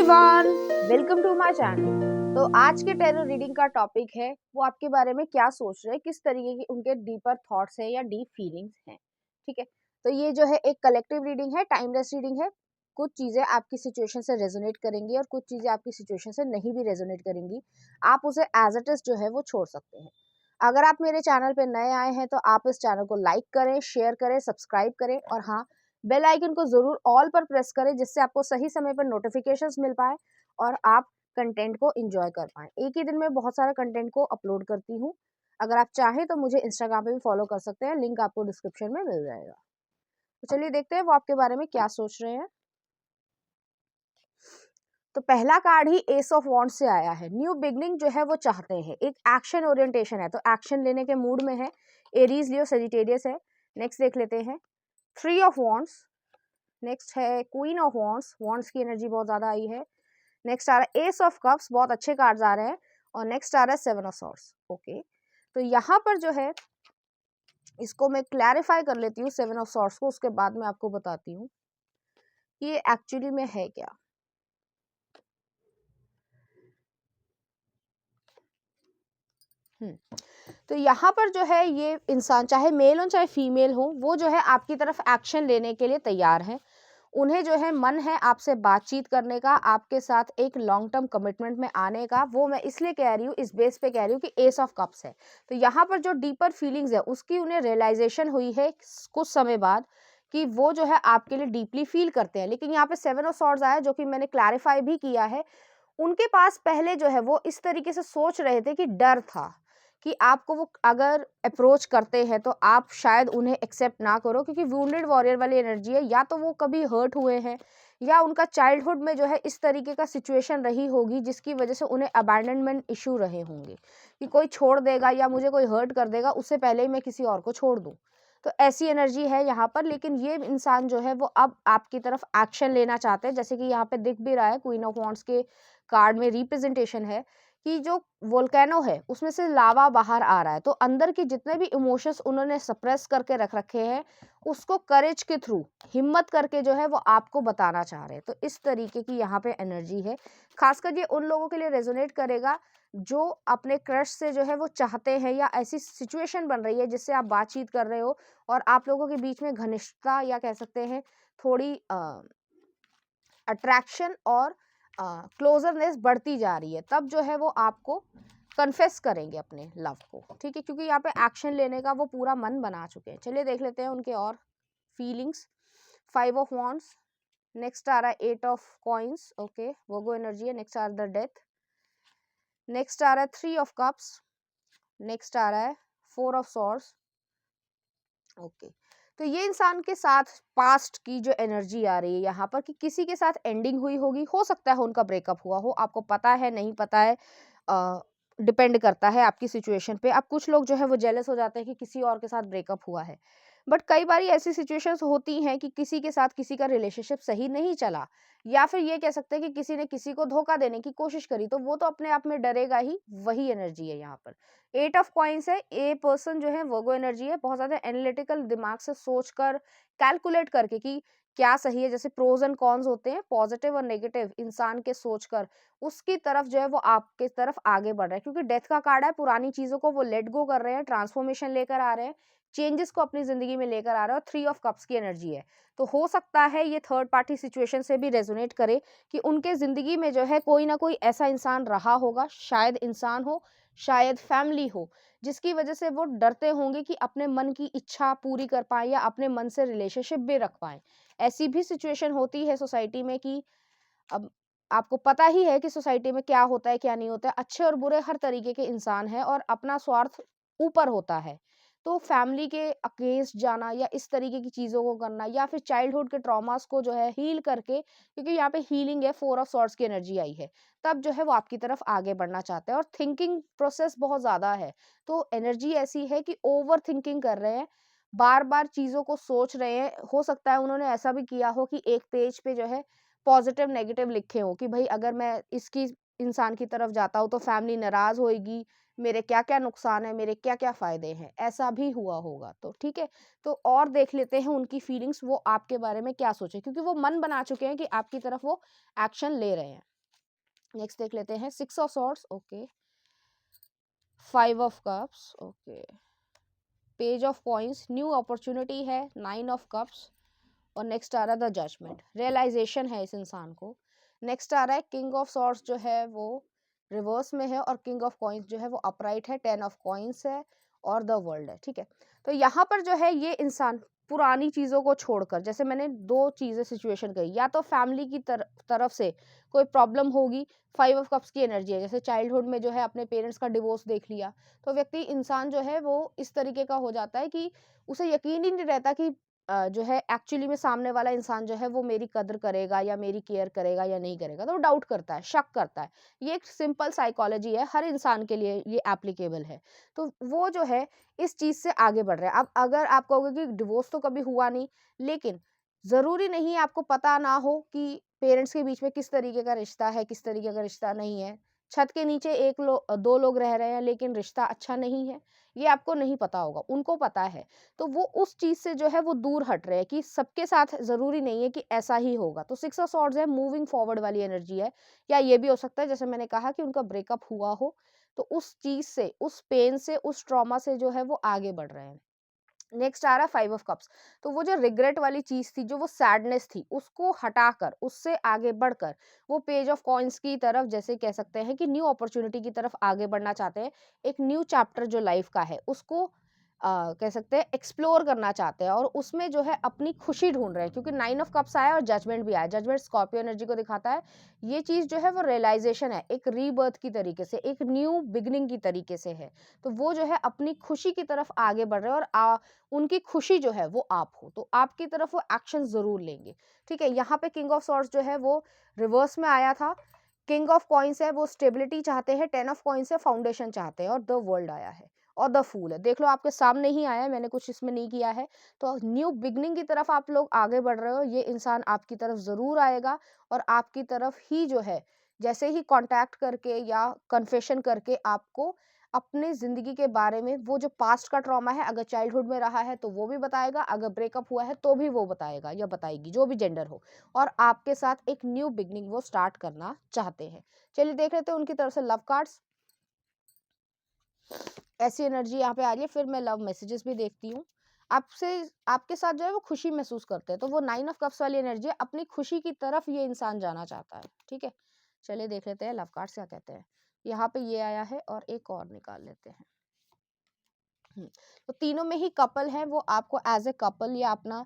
Everyone, welcome to my channel. तो आज के टैरो रीडिंग का टॉपिक है वो आपके बारे में क्या सोच रहे हैं, किस तरीके की उनके डीपर थॉट्स हैं या डीप फीलिंग्स हैं। ठीक है, तो ये जो है एक कलेक्टिव रीडिंग है, टाइमलेस रीडिंग है। कुछ चीजें आपकी सिचुएशन से रेजोनेट करेंगी और कुछ चीजें आपकी सिचुएशन से नहीं भी रेजोनेट करेंगी। आप उसे एज इट इज जो है वो छोड़ सकते हैं। अगर आप मेरे चैनल पे नए आए हैं तो आप इस चैनल को लाइक करें, शेयर करें, सब्सक्राइब करें और हाँ, बेल आइकन को जरूर ऑल पर प्रेस करें, जिससे आपको सही समय पर नोटिफिकेशंस मिल पाए और आप कंटेंट को एंजॉय कर पाए। एक ही दिन में बहुत सारा कंटेंट को अपलोड करती हूँ। अगर आप चाहें तो मुझे इंस्टाग्राम पे भी फॉलो कर सकते हैं, लिंक आपको डिस्क्रिप्शन में मिल जाएगा। तो चलिए देखते हैं वो आपके बारे में क्या सोच रहे हैं। तो पहला card he S of wands से आया है। न्यू बिगनिंग जो है वो चाहते हैं, एक एक्शन ओरिएंटेशन है, तो एक्शन लेने के मूड में है। एरीज, लियो, सेजिटेरियस है। नेक्स्ट देख लेते हैं, थ्री ऑफ वॉन्ड्स। नेक्स्ट है क्वीन ऑफ वॉन्ड्स, वॉन्ड्स की एनर्जी बहुत ज्यादा आई है। नेक्स्ट आ रहा है एस ऑफ कप्स, बहुत अच्छे कार्ड्स आ रहे हैं। और नेक्स्ट आ रहा है सेवन ऑफ सॉर्ड्स। ओके, तो यहाँ पर जो है इसको मैं क्लैरिफाई कर लेती हूँ सेवन ऑफ सॉर्ड्स को, उसके बाद मैं आपको बताती हूँ कि ये एक्चुअली में है क्या। तो यहाँ पर जो है ये इंसान, चाहे मेल हो चाहे फीमेल हो, वो जो है आपकी तरफ एक्शन लेने के लिए तैयार है। उन्हें जो है मन है आपसे बातचीत करने का, आपके साथ एक लॉन्ग टर्म कमिटमेंट में आने का। वो मैं इसलिए कह रही हूँ, इस बेस पे कह रही हूँ कि एस ऑफ कप्स है। तो यहाँ पर जो डीपर फीलिंग्स है उसकी उन्हें रियलाइजेशन हुई है कुछ समय बाद कि वो जो है आपके लिए डीपली फील करते हैं। लेकिन यहाँ पे सेवन ऑफ सॉर्ड्स आया, जो कि मैंने क्लैरिफाई भी किया है। उनके पास पहले जो है वो इस तरीके से सोच रहे थे कि डर था कि आपको वो अगर अप्रोच करते हैं तो आप शायद उन्हें एक्सेप्ट ना करो, क्योंकि वुंडेड वॉरियर वाली एनर्जी है। या तो वो कभी हर्ट हुए हैं या उनका चाइल्डहुड में जो है इस तरीके का सिचुएशन रही होगी जिसकी वजह से उन्हें अबैंडनमेंट इशू रहे होंगे कि कोई छोड़ देगा या मुझे कोई हर्ट कर देगा, उससे पहले ही मैं किसी और को छोड़ दूं। तो ऐसी एनर्जी है यहाँ पर। लेकिन ये इंसान जो है वो अब आपकी तरफ एक्शन लेना चाहते हैं, जैसे कि यहाँ पे दिख भी रहा है, क्वीन ऑफ वॉन्ड्स के कार्ड में रिप्रेजेंटेशन है कि जो वोल्केनो है उसमें से लावा बाहर आ रहा है। तो अंदर के जितने भी इमोशंस उन्होंने सप्रेस करके रख रखे हैं, उसको करेज के थ्रू, हिम्मत करके जो है वो आपको बताना चाह रहे हैं। तो इस तरीके की यहाँ पे एनर्जी है। खासकर ये उन लोगों के लिए रेजोनेट करेगा जो अपने क्रश से जो है वो चाहते हैं, या ऐसी सिचुएशन बन रही है जिससे आप बातचीत कर रहे हो और आप लोगों के बीच में घनिष्ठता, या कह सकते हैं थोड़ी अट्रैक्शन और क्लोजरनेस बढ़ती जा रही है। तब जो है वो आपको कन्फेस करेंगे अपने लव को। ठीक है, क्योंकि यहाँ पे एक्शन लेने का वो पूरा मन बना चुके हैं। चलिए देख लेते हैं उनके और feelings. Five of wands, next आ रहा है eight of coins. Okay, Virgo energy है। नेक्स्ट आ रहा है द डेथ। नेक्स्ट आ रहा है थ्री ऑफ कप्स। नेक्स्ट आ रहा है फोर ऑफ सॉर्ड्स। ओके, तो ये इंसान के साथ पास्ट की जो एनर्जी आ रही है यहाँ पर कि किसी के साथ एंडिंग हुई होगी। हो सकता है उनका ब्रेकअप हुआ हो, आपको पता है नहीं पता है, डिपेंड करता है आपकी सिचुएशन पे। अब कुछ लोग जो है वो जेलस हो जाते हैं कि किसी और के साथ ब्रेकअप हुआ है। बट कई बार ऐसी सिचुएशंस होती हैं कि किसी के साथ किसी का रिलेशनशिप सही नहीं चला, या फिर ये कह सकते हैं कि किसी ने किसी को धोखा देने की कोशिश करी, तो वो तो अपने आप में डरेगा ही। वही एनर्जी है यहाँ पर। एट ऑफ कॉइन्स है। ए पर्सन जो है वर्गो एनर्जी है, बहुत ज्यादा एनालिटिकल, दिमाग से सोचकर, कैलकुलेट करके कि क्या सही है, जैसे प्रोज एंड कॉन्स होते हैं, पॉजिटिव और नेगेटिव, इंसान के सोचकर उसकी तरफ जो है वो आपके तरफ आगे बढ़ रहा है। क्योंकि डेथ का कार्ड है, पुरानी चीजों को वो लेट गो कर रहे हैं, ट्रांसफॉर्मेशन लेकर आ रहे हैं, चेंजेस को अपनी जिंदगी में लेकर आ रहे हैं। और थ्री ऑफ कप्स की एनर्जी है। तो हो सकता है ये थर्ड पार्टी सिचुएशन से भी रेजोनेट करे कि उनके जिंदगी में जो है कोई ना कोई ऐसा इंसान रहा होगा, शायद इंसान हो, शायद फैमिली हो, जिसकी वजह से वो डरते होंगे कि अपने मन की इच्छा पूरी कर पाए या अपने मन से रिलेशनशिप भी रख पाए। ऐसी भी सिचुएशन होती है सोसाइटी में कि अब आपको पता ही है कि सोसाइटी में क्या होता है क्या नहीं होता है। अच्छे और बुरे हर तरीके के इंसान हैं और अपना स्वार्थ ऊपर होता है। तो फैमिली के अगेंस्ट जाना या इस तरीके की चीज़ों को करना, या फिर चाइल्डहुड के ट्रॉमास को जो है हील करके, क्योंकि यहाँ पे हीलिंग है, फोर ऑफ सॉर्ड्स की एनर्जी आई है, तब जो है वो आपकी तरफ आगे बढ़ना चाहते हैं। और थिंकिंग प्रोसेस बहुत ज़्यादा है। तो एनर्जी ऐसी है कि ओवर थिंकिंग कर रहे हैं, बार बार चीज़ों को सोच रहे हैं। हो सकता है उन्होंने ऐसा भी किया हो कि एक पेज पे जो है पॉजिटिव नेगेटिव लिखे हो कि भाई अगर मैं इसकी इंसान की तरफ जाता हूँ तो फैमिली नाराज होएगी, मेरे क्या क्या नुकसान है, मेरे क्या क्या फायदे हैं। ऐसा भी हुआ होगा। तो ठीक है, तो और देख लेते हैं उनकी फीलिंग्स, वो आपके बारे में क्या सोचे, क्योंकि वो मन बना चुके हैं कि आपकी तरफ वो एक्शन ले रहे हैं। नेक्स्ट देख लेते हैं 6 of swords, okay, 5 of cups, okay, page of coins, new opportunity है, 9 ऑफ कप्स, और नेक्स्ट आ रहा है द जजमेंट, रियलाइजेशन है इस इंसान को। नेक्स्ट आ रहा है किंग ऑफ सॉर्ड्स जो है वो रिवर्स में है, और किंग ऑफ कॉइंस जो है वो अपराइट है, 10 ऑफ कॉइंस है, और द वर्ल्ड है, ठीक है। तो यहाँ पर जो है ये इंसान पुरानी चीज़ों को छोड़कर, जैसे मैंने दो चीज़ें सिचुएशन कही, या तो फैमिली की तरफ से कोई प्रॉब्लम होगी, 5 ऑफ कप्स की एनर्जी है, जैसे चाइल्डहुड में जो है अपने पेरेंट्स का डिवोर्स देख लिया, तो व्यक्ति इंसान जो है वो इस तरीके का हो जाता है कि उसे यकीन ही नहीं रहता कि जो है एक्चुअली में सामने वाला इंसान जो है वो मेरी कदर करेगा या मेरी केयर करेगा या नहीं करेगा, तो वो डाउट करता है, शक करता है। ये एक सिंपल साइकोलॉजी है, हर इंसान के लिए ये एप्लीकेबल है। तो वो जो है इस चीज़ से आगे बढ़ रहा है। अब अगर आप कहोगे कि डिवोर्स तो कभी हुआ नहीं, लेकिन ज़रूरी नहीं आपको पता ना हो कि पेरेंट्स के बीच में किस तरीके का रिश्ता है, किस तरीके का रिश्ता नहीं है। छत के नीचे दो लोग रह रहे हैं लेकिन रिश्ता अच्छा नहीं है, ये आपको नहीं पता होगा, उनको पता है। तो वो उस चीज़ से जो है वो दूर हट रहे हैं कि सबके साथ ज़रूरी नहीं है कि ऐसा ही होगा। तो 6 ऑफ सॉर्ड्स है, मूविंग फॉरवर्ड वाली एनर्जी है, या ये भी हो सकता है जैसे मैंने कहा कि उनका ब्रेकअप हुआ हो, तो उस चीज़ से, उस पेन से, उस ट्रॉमा से जो है वो आगे बढ़ रहे हैं। नेक्स्ट आ रहा है 5 ऑफ कप्स, तो वो जो रिग्रेट वाली चीज़ थी, जो वो सैडनेस थी, उसको हटाकर, उससे आगे बढ़कर वो पेज ऑफ कॉइन्स की तरफ, जैसे कह सकते हैं कि न्यू अपॉर्चुनिटी की तरफ आगे बढ़ना चाहते हैं। एक न्यू चैप्टर जो लाइफ का है उसको कह सकते हैं एक्सप्लोर करना चाहते हैं, और उसमें जो है अपनी खुशी ढूंढ रहे हैं, क्योंकि 9 ऑफ कप्स आया और जजमेंट भी आया। जजमेंट स्कॉर्पियो एनर्जी को दिखाता है। ये चीज़ जो है वो रियलाइजेशन है, एक रीबर्थ की तरीके से, एक न्यू बिगनिंग की तरीके से है। तो वो जो है अपनी खुशी की तरफ आगे बढ़ रहे हैं, और उनकी खुशी जो है वो आप हो, तो आपकी तरफ वो एक्शन ज़रूर लेंगे, ठीक है। यहाँ पे किंग ऑफ सॉर्ड्स जो है वो रिवर्स में आया था। किंग ऑफ कॉइन्स है, वो स्टेबिलिटी चाहते हैं, 10 ऑफ कॉइन्स है, फाउंडेशन चाहते हैं, और द वर्ल्ड आया है, और द फूल है। देख लो आपके सामने ही आया है, मैंने कुछ इसमें नहीं किया है। तो न्यू बिगनिंग की तरफ आप लोग आगे बढ़ रहे हो, ये इंसान आपकी तरफ ज़रूर आएगा, और आपकी तरफ ही जो है जैसे ही कॉन्टैक्ट करके या कन्फेशन करके आपको अपनी ज़िंदगी के बारे में, वो जो पास्ट का ट्रॉमा है, अगर चाइल्डहुड में रहा है तो वो भी बताएगा, अगर ब्रेकअप हुआ है तो भी वो बताएगा या बताएगी, जो भी जेंडर हो, और आपके साथ एक न्यू बिगनिंग वो स्टार्ट करना चाहते हैं। चलिए देख लेते हैं उनकी तरफ से लव कार्ड्स। ऐसी एनर्जी यहाँ पे आ रही है। फिर मैं लव मैसेजेस भी देखती हूँ। आपसे, आपके साथ जो है वो खुशी महसूस करते हैं, तो वो 9 ऑफ कप्स वाली एनर्जी है, अपनी खुशी की तरफ ये इंसान जाना चाहता है, ठीक है। चलिए देख लेते हैं लव कार्ड्स क्या कहते हैं। यहाँ पे ये आया है, और एक और निकाल लेते हैं। तो तीनों में ही कपल है, वो आपको एज ए कपल या अपना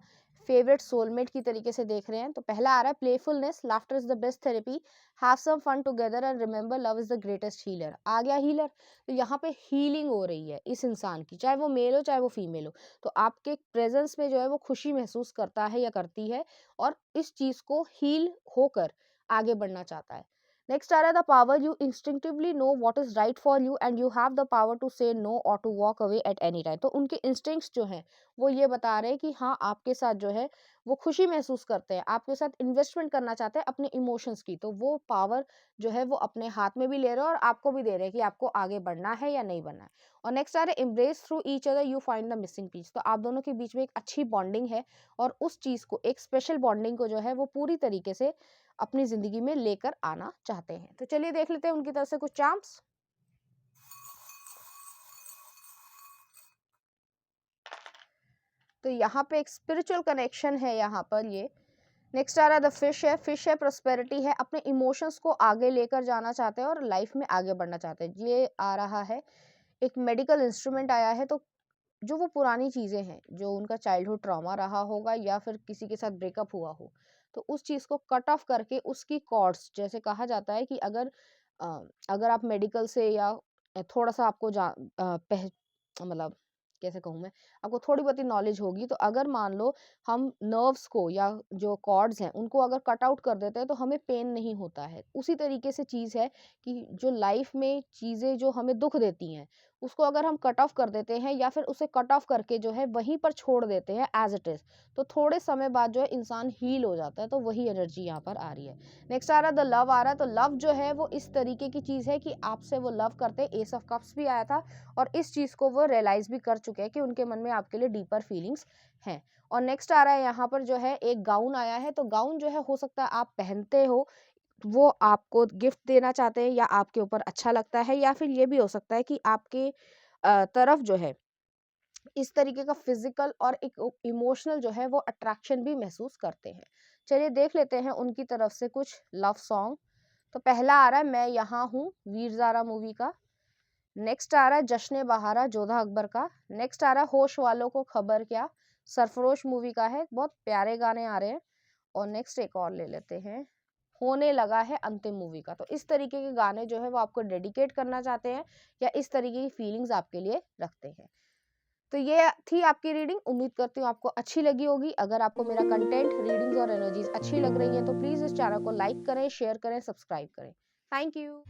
फेवरेट सोलमेट की तरीके से देख रहे हैं। तो पहला आ रहा है playfulness, laughter is the best therapy, have some fun together and remember love is the greatest healer. आ गया हीलर, तो यहाँ पे हीलिंग हो रही है इस इंसान की, चाहे वो मेल हो चाहे वो फीमेल हो। तो आपके प्रेजेंस में जो है वो खुशी महसूस करता है या करती है, और इस चीज को हील होकर आगे बढ़ना चाहता है। नेक्स्ट आ रहा है the power, you instinctively know what is right for you and you have the power to say no or to walk away at any time. तो उनके इंस्टिंक्ट्स जो हैं वो ये बता रहे हैं कि हाँ, आपके साथ जो है वो खुशी महसूस करते हैं, आपके साथ इन्वेस्टमेंट करना चाहते हैं अपने इमोशंस की। तो वो पावर जो है वो अपने हाथ में भी ले रहे हैं, और आपको भी दे रहे हैं कि आपको आगे बढ़ना है या नहीं बढ़ना है। और नेक्स्ट आ रहा है embrace through each other you find the missing piece. तो आप दोनों के बीच में एक अच्छी बॉन्डिंग है, और उस चीज़ को, एक स्पेशल बॉन्डिंग को जो है वो पूरी तरीके से अपनी जिंदगी में लेकर आना चाहते हैं। तो चलिए देख लेते हैं उनकी तरफ से कुछ चार्म्स। तो यहाँ पे एक स्पिरिचुअल कनेक्शन है यहाँ पर। ये नेक्स्ट आ रहा है द फिश है, फिश है प्रोस्पेरिटी है, अपने इमोशंस को आगे लेकर जाना चाहते हैं और लाइफ में आगे बढ़ना चाहते हैं। ये आ रहा है एक मेडिकल इंस्ट्रूमेंट आया है। तो जो वो पुरानी चीज़ें हैं, जो उनका चाइल्डहुड ट्रॉमा रहा होगा या फिर किसी के साथ ब्रेकअप हुआ हो, तो उस चीज़ को कट ऑफ करके उसकी कॉर्ड्स, जैसे कहा जाता है कि अगर आप मेडिकल से या थोड़ा सा आपको मतलब कैसे कहूँ मैं, आपको थोड़ी बहुत नॉलेज होगी, तो अगर मान लो हम नर्व्स को या जो कॉर्ड्स हैं उनको अगर कट आउट कर देते हैं तो हमें पेन नहीं होता है। उसी तरीके से चीज़ है कि जो लाइफ में चीज़ें जो हमें दुख देती हैं, उसको अगर हम कट ऑफ कर देते हैं या फिर उसे कट ऑफ करके जो है वहीं पर छोड़ देते हैं एज इट इज़, तो थोड़े समय बाद जो है इंसान हील हो जाता है। तो वही एनर्जी यहाँ पर आ रही है। नेक्स्ट आ रहा है द लव आ रहा है। तो लव जो है वो इस तरीके की चीज़ है कि आपसे वो लव करते हैं। एस ऑफ कप्स भी आया था, और इस चीज़ को वो रियलाइज़ भी कर चुके हैं कि उनके मन में आपके लिए डीपर फीलिंग्स हैं। और नेक्स्ट आ रहा है यहाँ पर जो है एक गाउन आया है। तो गाउन जो है हो सकता है आप पहनते हो, वो आपको गिफ्ट देना चाहते हैं या आपके ऊपर अच्छा लगता है, या फिर ये भी हो सकता है कि आपके तरफ जो है इस तरीके का फिजिकल और एक इमोशनल जो है वो अट्रैक्शन भी महसूस करते हैं। चलिए देख लेते हैं उनकी तरफ से कुछ लव सॉन्ग। तो पहला आ रहा है मैं यहाँ हूँ, वीर ज़ारा मूवी का। नेक्स्ट आ रहा है जश्न बहारा, जोधा अकबर का। नेक्स्ट आ रहा है होश वालों को खबर क्या, सरफरोश मूवी का है। बहुत प्यारे गाने आ रहे हैं। और नेक्स्ट एक और ले लेते हैं, होने लगा है, अंतिम मूवी का। तो इस तरीके के गाने जो है वो आपको डेडिकेट करना चाहते हैं या इस तरीके की फीलिंग्स आपके लिए रखते हैं। तो ये थी आपकी रीडिंग। उम्मीद करती हूँ आपको अच्छी लगी होगी। अगर आपको मेरा कंटेंट, रीडिंग्स और एनर्जीज अच्छी लग रही है तो प्लीज़ इस चैनल को लाइक करें, शेयर करें, सब्सक्राइब करें। Thank you.